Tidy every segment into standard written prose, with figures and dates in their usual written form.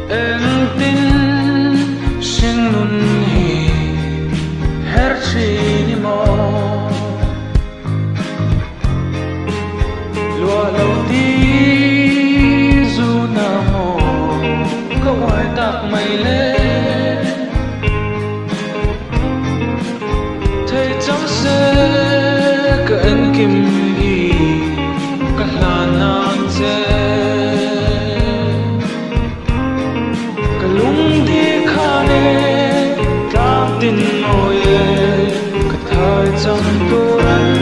Em tin sinh nun hi her chi ni mo lúa lâu tí du na mo câu hỏi tạc mày lên thấy chẳng sẽ cả anh kim hi cả là nan dê cả lung đi khane trang tin môi cả thời chẳng tu rắn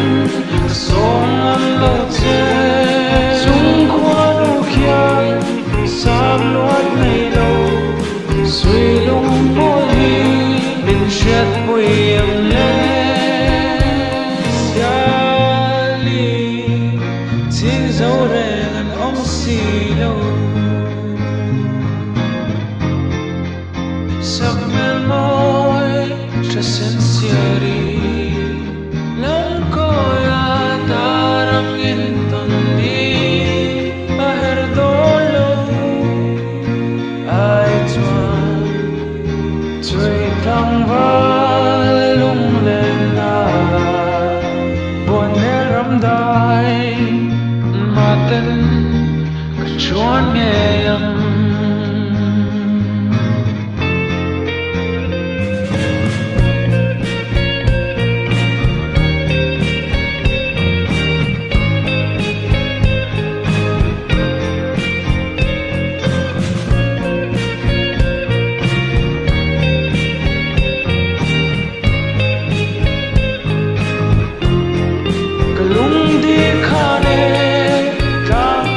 cả sông ăn lâu chê chúng qua nụ khiang sắp luốt ngày lâu suy lung môi mình chết bụi em lên xa ly xin dấu rèn ông xì lâu sắc mel môi cho sinceri lang koya tarang intandi aherdolo ai chuan chui thang va lung lên na buồn nè ram dai mà tên cả chuan nghe em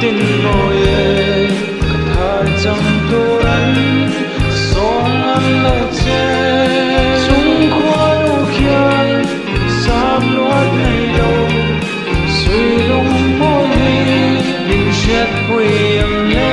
tin môi cả thời chẳng tu rắn sông ăn lâu chê chúng qua nụ khiang sắp luốt ngày lâu suy lung môi mình chết bụi em lên